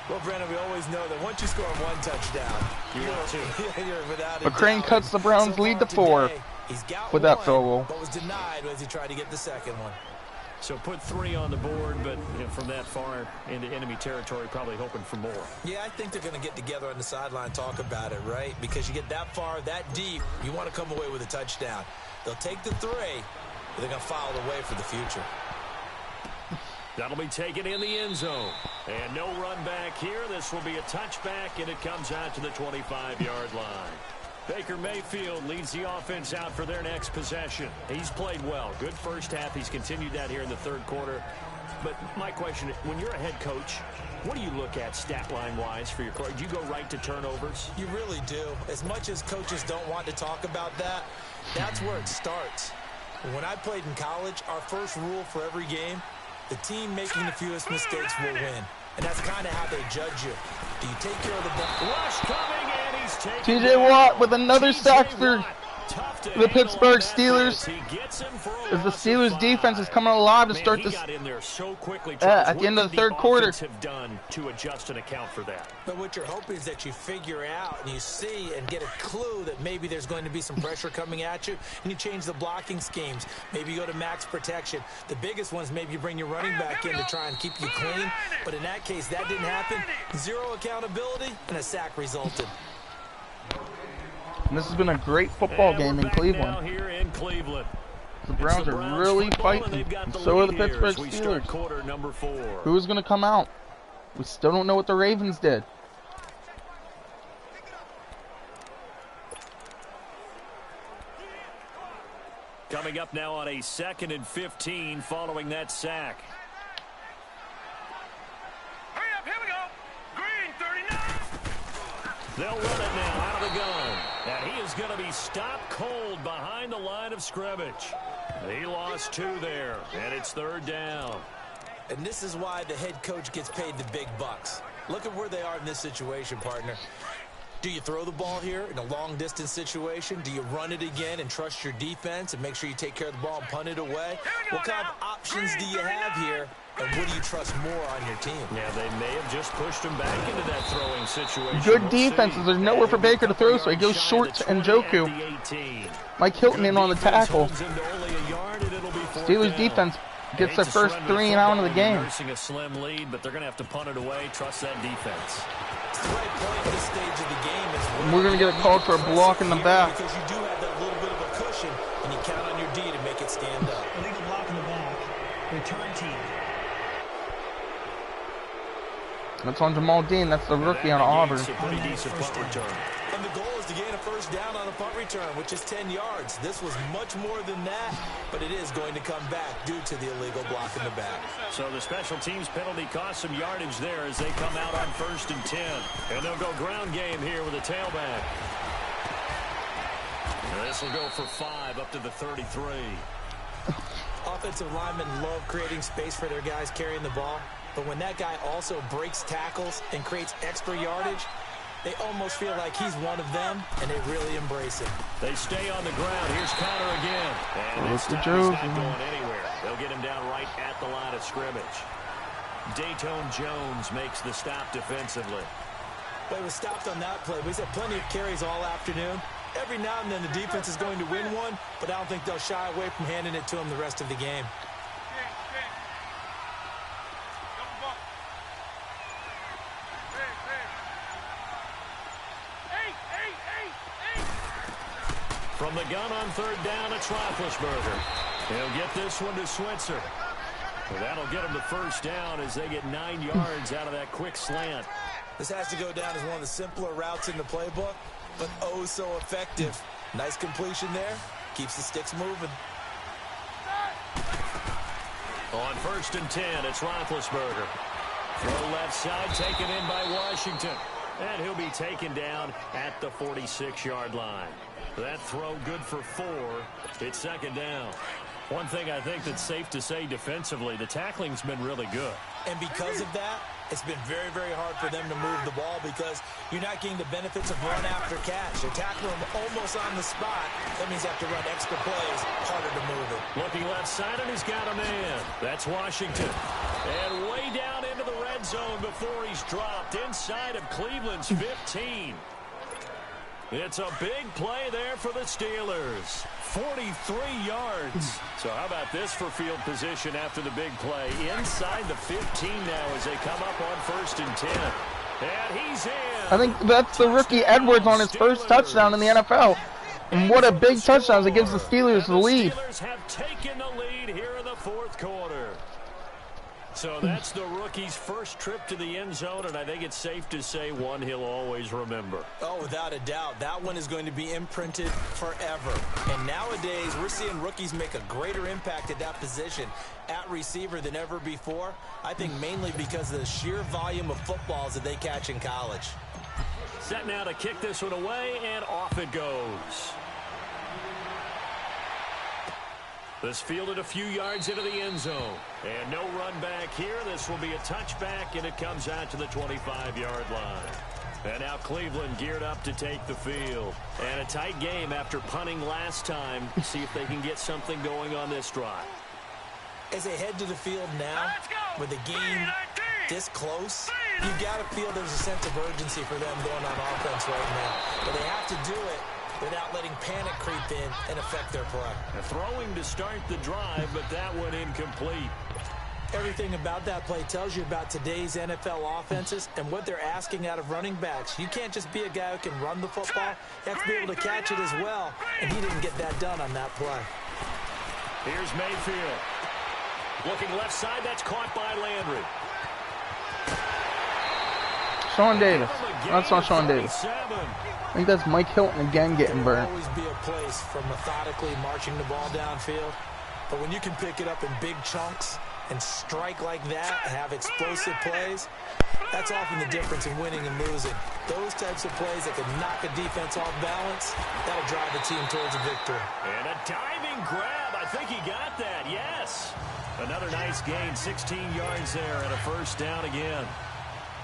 Well, Brandon, we always know that once you score one touchdown, you're without But Crane cuts the Browns' lead to 4 with that field goal. But was denied as he tried to get the second one. So put 3 on the board, but from that far into enemy territory, probably hoping for more. Yeah, I think they're going to get together on the sideline and talk about it, right? Because you get that far, that deep, you want to come away with a touchdown. They'll take the 3, but they're going to file away for the future. That'll be taken in the end zone. And no run back here. This will be a touchback, and it comes out to the 25-yard line. Baker Mayfield leads the offense out for their next possession. He's played well. Good first half. He's continued that here in the third quarter. But my question, when you're a head coach, What do you look at stat line-wise for your core? Do you go right to turnovers? You really do. As much as coaches don't want to talk about that, that's where it starts. When I played in college, our first rule for every game, the team making the fewest mistakes will win. And that's kind of how they judge you. Do you take care of the ball? Rush coming, and he's taking TJ Watt with another sack for the Pittsburgh Steelers. As the Steelers defense is coming alive to start this at the end of the third quarter. Have done to adjust and account for that. But what you're hoping is that you figure out and you see and get a clue that maybe there's going to be some pressure coming at you, and you change the blocking schemes. Maybe you go to max protection. The biggest ones, maybe you bring your running back in to try and keep you clean. But in that case, that didn't happen. Zero accountability, and a sack resulted. And this has been a great football game in Cleveland. Here in Cleveland. The Browns are really fighting, and so are the Pittsburgh Steelers. Quarter number 4. Who's going to come out? We still don't know what the Ravens did. Coming up now on a 2nd and 15 following that sack. Hurry up, here we go. Green 39. They'll run it now out of the gun. And he is going to be stopped cold behind the line of scrimmage. He lost 2 there, and it's 3rd down. And this is why the head coach gets paid the big bucks. Look at where they are in this situation, partner. Do you throw the ball here in a long-distance situation? Do you run it again and trust your defense and make sure you take care of the ball and punt it away? What kind of options do you have here, and what do you trust more on your team? Yeah, they may have just pushed him back into that throwing situation. Good defenses. There's nowhere for Baker to throw, so he goes short to Njoku. Mike Hilton in on the tackle. Steelers defense gets their first 3 and out of the game. Nursing a slim lead, but they're going to have to punt it away. Trust that defense. It's the right play at this stage of the game as well. And we're going to get a call for a block in the back. Because you do have that little bit of a cushion, and you count on your D to make it stand up. Illegal block in the back. Return team. That's on Jamal Dean. That's the rookie on Auburn. It's a pretty decent punt return. And the goal is to gain a first down on a punt return, which is 10 yards. This was much more than that, but it is going to come back due to the illegal block in the back. So the special teams penalty cost some yardage there as they come out on 1st and 10. And they'll go ground game here with a tailback. This will go for 5 up to the 33. Offensive linemen love creating space for their guys carrying the ball, but when that guy also breaks tackles and creates extra yardage, they almost feel like he's one of them, and they really embrace it. They stay on the ground. Here's Connor again. And What's the he's joke? not going anywhere. They'll get him down right at the line of scrimmage. Dayton Jones makes the stop defensively. But he was stopped on that play. He's had plenty of carries all afternoon. Every now and then the defense is going to win one, but I don't think they'll shy away from handing it to him the rest of the game. From the gun on 3rd down, it's Roethlisberger. He'll get this one to Switzer. Well, that'll get him the first down as they get 9 yards out of that quick slant. This has to go down as one of the simpler routes in the playbook, but oh so effective. Nice completion there. Keeps the sticks moving. On 1st and 10, it's Roethlisberger. Throw left side, taken in by Washington. And he'll be taken down at the 46-yard line. That throw good for 4. It's 2nd down. One thing I think that's safe to say defensively, the tackling's been really good. And because of that, it's been very, very hard for them to move the ball because you're not getting the benefits of run after catch. They tackle him almost on the spot. That means you have to run extra plays, harder to move it. Looking left side, and he's got a man. That's Washington. And way down into the red zone before he's dropped inside of Cleveland's 15. It's a big play there for the Steelers. 43 yards. So how about this for field position after the big play? Inside the 15 now as they come up on 1st and 10. And he's in. I think that's the rookie Edwards on his first touchdown in the NFL. And what a big touchdown as it gives the Steelers the lead. The Steelers have taken the lead here in the 4th quarter. So that's the rookie's first trip to the end zone, and I think it's safe to say one he'll always remember. Oh, without a doubt. That one is going to be imprinted forever. And nowadays, we're seeing rookies make a greater impact at that position at receiver than ever before. I think mainly because of the sheer volume of footballs that they catch in college. Set now to kick this one away, and off it goes. This fielded a few yards into the end zone. And no run back here. This will be a touchback, and it comes out to the 25-yard line. And now Cleveland geared up to take the field. And a tight game after punting last time. See if they can get something going on this drive. As they head to the field now, with the game this close, you've got to feel there's a sense of urgency for them going on offense right now. But they have to do it without letting panic creep in and affect their play. Throwing to start the drive, but that one incomplete. Everything about that play tells you about today's NFL offenses and what they're asking out of running backs. You can't just be a guy who can run the football. You have to be able to catch it as well, and he didn't get that done on that play. Here's Mayfield. Looking left side, that's caught by Landry. Sean Davis. That's not Sean Davis. I think that's Mike Hilton again getting burned. There will always be a place for methodically marching the ball downfield. But when you can pick it up in big chunks and strike like that, have explosive plays, that's often the difference in winning and losing. Those types of plays that can knock a defense off balance, that'll drive the team towards a victory. And a diving grab. I think he got that, yes. Another nice gain, 16 yards there, and a first down again.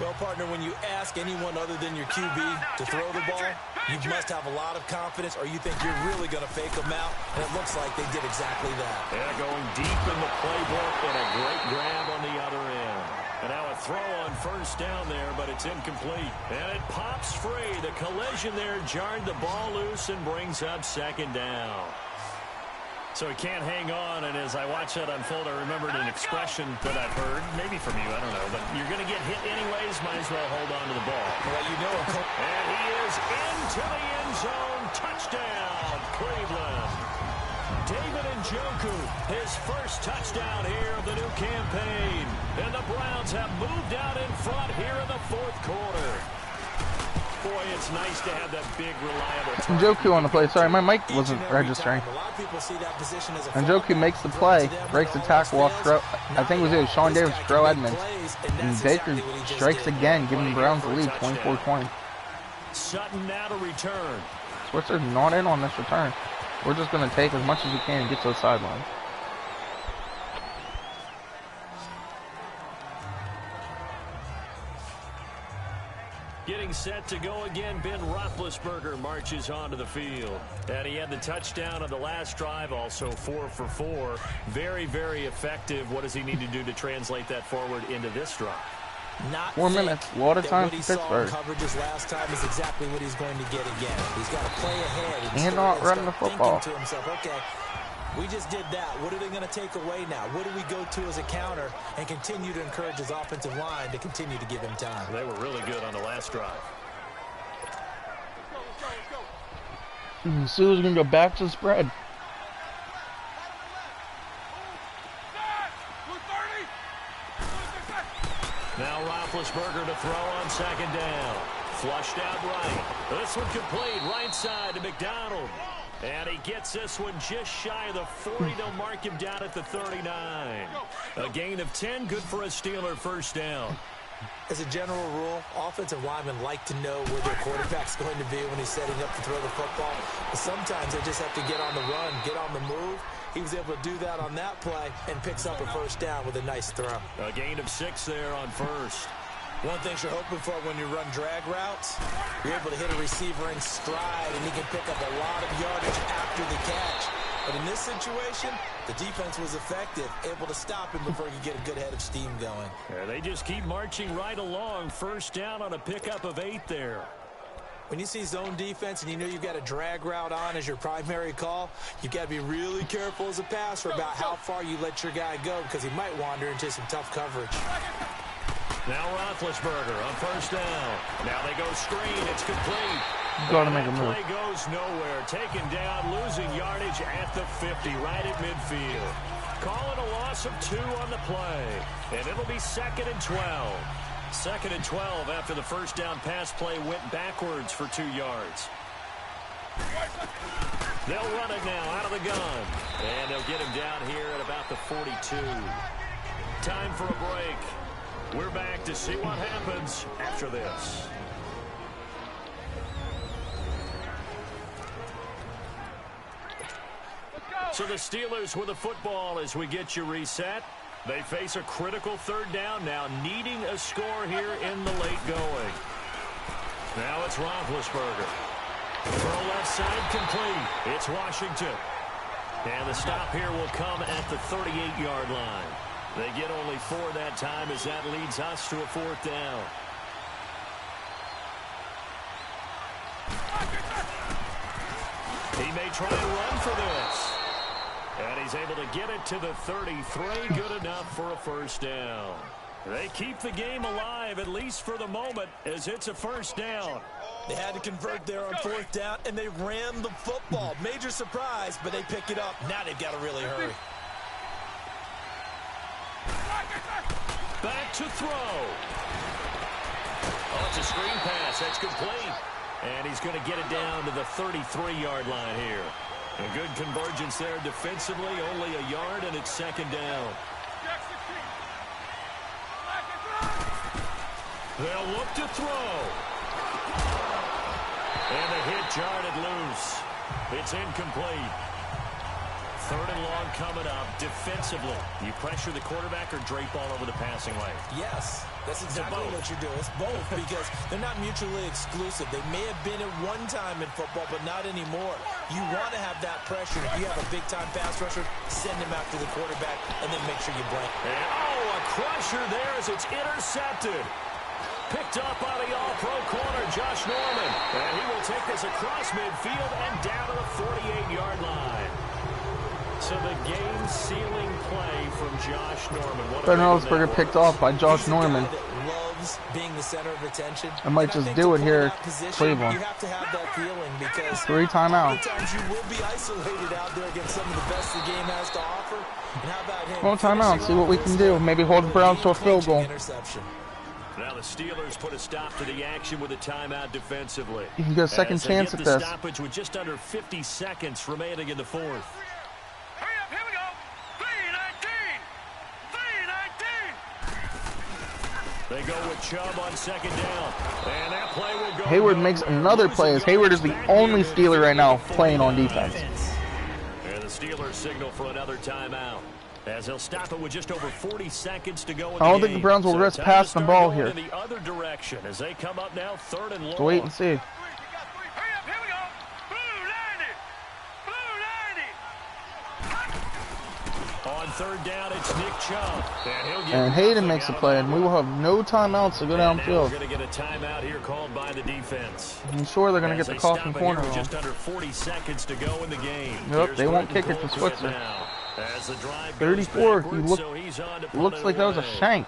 Well, partner, when you ask anyone other than your QB to throw the ball, you must have a lot of confidence, or you think you're really going to fake them out, and it looks like they did exactly that. Yeah, going deep in the playbook, and a great grab on the other end. And now a throw on first down there, but it's incomplete. And it pops free. The collision there jarred the ball loose and brings up second down. So he can't hang on, and as I watch that unfold, I remembered an expression that I've heard, maybe from you, I don't know, but you're going to get hit anyways, might as well hold on to the ball. Well, you know it. And he is into the end zone. Touchdown, Cleveland. David Njoku, his first touchdown here of the new campaign. And the Browns have moved out in front here in the fourth quarter. Boy, it's nice to have that big, reliable Njoku on the play. Sorry, my mic wasn't registering. Njoku makes the play, breaks the tackle off. I think it was Sean Davis, Joe Edmonds. And Baker strikes again, giving the Browns the lead, 24-20. Sutton now to return. Switzer not in on this return. We're just going to take as much as we can and get to the sideline. Getting set to go again, Ben Roethlisberger marches onto the field. And he had the touchdown on the last drive, also 4 for 4. Very, very effective. What does he need to do to translate that forward into this drive? 4 minutes, a lot of time for Pittsburgh. Coverages last time is exactly what he's going to get again. He's got to play ahead. And not running the football. To himself, okay, we just did that. What are they going to take away now? What do we go to as a counter and continue to encourage his offensive line to continue to give him time? They were really good on the last drive. Sue's going to go back to the spread. Now Roethlisberger to throw on second down. Flushed out right. This one complete right side to McDonald. And he gets this one just shy of the 40. They'll mark him down at the 39. A gain of 10, good for a Steeler first down. As a general rule, offensive linemen like to know where their quarterback's going to be when he's setting up to throw the football. But sometimes they just have to get on the run, get on the move. He was able to do that on that play and picks up a first down with a nice throw. A gain of 6 there on first. One thing you're hoping for when you run drag routes, you're able to hit a receiver in stride, and he can pick up a lot of yardage after the catch. But in this situation, the defense was effective, able to stop him before he could get a good head of steam going. Yeah, they just keep marching right along. First down on a pickup of 8 there. When you see zone defense and you know you've got a drag route on as your primary call, you've got to be really careful as a passer about how far you let your guy go because he might wander into some tough coverage. Now Roethlisberger on first down. Now they go screen. It's complete. Got to make a move. Play goes nowhere. Taken down, losing yardage at the 50, right at midfield. calling a loss of 2 on the play. And it'll be 2nd and 12. 2nd and 12 after the first down pass play went backwards for 2 yards. They'll run it now out of the gun. And they'll get him down here at about the 42. Time for a break. We're back to see what happens after this. So the Steelers with the football as we get you reset. They face a critical 3rd down now, needing a score here in the late going. Now it's Roethlisberger. Throw left side complete. It's Washington. And the stop here will come at the 38-yard line. They get only 4 that time as that leads us to a 4th down. He may try and run for this. And he's able to get it to the 33. Good enough for a 1st down. They keep the game alive, at least for the moment, as it's a 1st down. They had to convert there on 4th down, and they ran the football. Major surprise, but they pick it up. Now they've got to really hurry. Back to throw. Oh, it's a screen pass. That's complete. And he's going to get it down to the 33-yard line here. A good convergence there defensively, only a yard, and it's 2nd down. They'll look to throw. And the hit jarred it loose. It's incomplete. 3rd and long coming up. Defensively, you pressure the quarterback or drape all over the passing lane? Yes, that's exactly what you're doing. It's both because they're not mutually exclusive. They may have been at one time in football, but not anymore. You want to have that pressure. If you have a big-time pass rusher, send him after the quarterback, and then make sure you blank. And, a crusher there as it's intercepted. Picked up by the all-pro corner, Josh Norman. And he will take this across midfield and down to the 48-yard line. So the game-sealing play from Josh Norman. Ben Roethlisberger picked off by Josh Norman. Loves being the center of attention. I might just do it here, Cleveland. You have to have that feeling because 3 timeouts. sometimes you will be isolated out there against some of the best the game has to offer. And how about him? Well, timeout. See what we can do. Maybe hold the Browns to a field goal. Now the Steelers put a stop to the action with a timeout defensively. You can get a second chance at this. Stoppage with just under 50 seconds remaining in the 4th. Here we go. 3-19. They go with Chubb on 2nd down. And that play will go. Hayward makes another play as Hayward is the only Steeler right now playing on defense. And the Steelers signal for another timeout. As they'll stop it with just over 40 seconds to go in the game. I don't think the Browns will risk passing the ball here. In the other direction as they come up now 3rd and long. So wait and see. Here we go. Blue 90. On 3rd down, it's Nick Chubb. And Hayden makes a play, and we will have no timeouts to go downfield. We're going to get a timeout here called by the defense. I'm sure they're going to get the coffin corner on. Just under 40 seconds to go in the game. Yep, they won't kick it to Switzer. 34, he looks like that was a shank.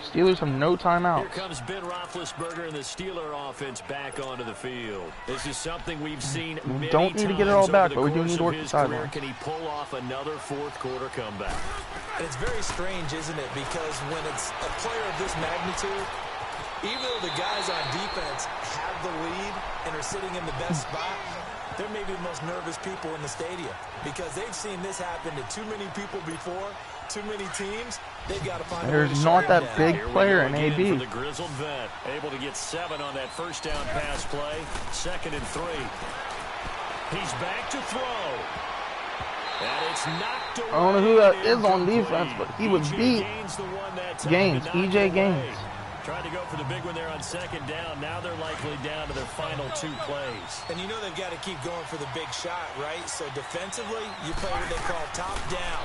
Steelers have no timeouts. Here comes Ben Roethlisberger and the Steeler offense back onto the field. This is something we've seen many times. Don't need to get it all back, but we do need to work the sideline. Can he pull off another 4th quarter comeback? And it's very strange, isn't it? Because when it's a player of this magnitude, even though the guys on defense have the lead and are sitting in the best spot, they're maybe the most nervous people in the stadium because they've seen this happen to too many people before, too many teams. They've got to find a way to There's not that big player in AB. AB. For the grizzled vet, able to get 7 on that 1st down pass play. 2nd and 3. He's back to throw. And it's knocked away. I don't know who that is on defense, but he would beat Gaines, EJ Gaines. Tried to go for the big one there on 2nd down. Now they're likely down to their final 2 plays. And you know they've got to keep going for the big shot, right? So defensively, you play what they call top down.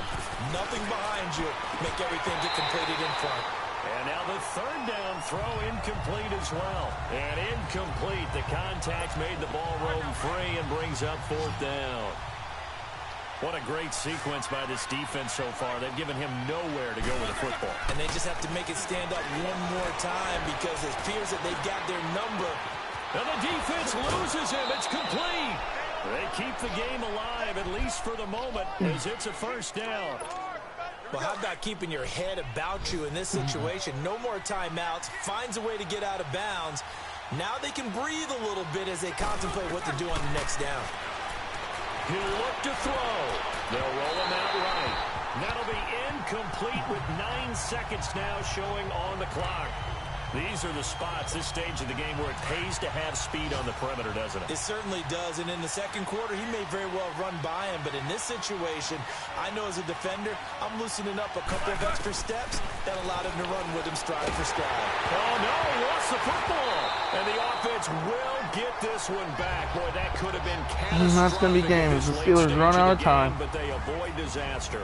Nothing behind you. Make everything get completed in front. And now the 3rd down throw incomplete as well. And incomplete. The contact made the ball roam free and brings up 4th down. What a great sequence by this defense so far. They've given him nowhere to go with the football. And they just have to make it stand up one more time because it appears that they've got their number. And the defense loses him. It's complete. They keep the game alive, at least for the moment, as it's a first down. Well, how about keeping your head about you in this situation? No more timeouts. Finds a way to get out of bounds. Now they can breathe a little bit as they contemplate what to do on the next down. He'll look to throw. They'll roll him out right. That'll be incomplete with 9 seconds now showing on the clock. These are the spots, this stage of the game, where it pays to have speed on the perimeter, doesn't it? It certainly does, and in the second quarter, he may very well run by him, but in this situation, I know as a defender, I'm loosening up a couple of extra steps that allowed him to run with him stride for stride. Oh, no, he lost the football, and the offense will get this one back. Boy, that could have been catastrophic. That's going to be game as the Steelers run out of time. But they avoid disaster.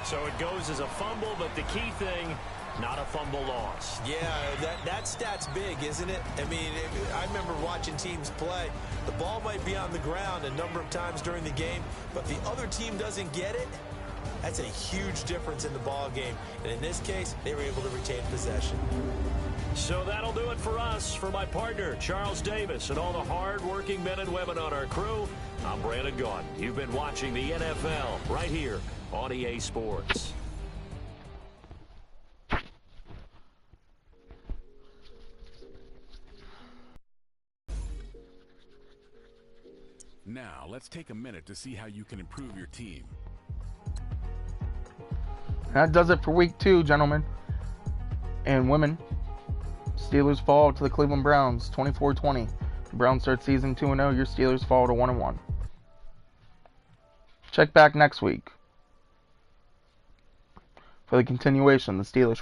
So it goes as a fumble, but the key thing, not a fumble loss. Yeah, that stat's big, isn't it? I mean, I remember watching teams play. The ball might be on the ground a number of times during the game, but the other team doesn't get it. That's a huge difference in the ball game. And in this case, they were able to retain possession. So that'll do it for us. For my partner, Charles Davis, and all the hard-working men and women on our crew, I'm Brandon Gaudin. You've been watching the NFL right here on EA Sports. Now, let's take a minute to see how you can improve your team. That does it for week 2, gentlemen and women. Steelers fall to the Cleveland Browns 24-20. The Browns start season 2-0. Your Steelers fall to 1-1. Check back next week for the continuation. The Steelers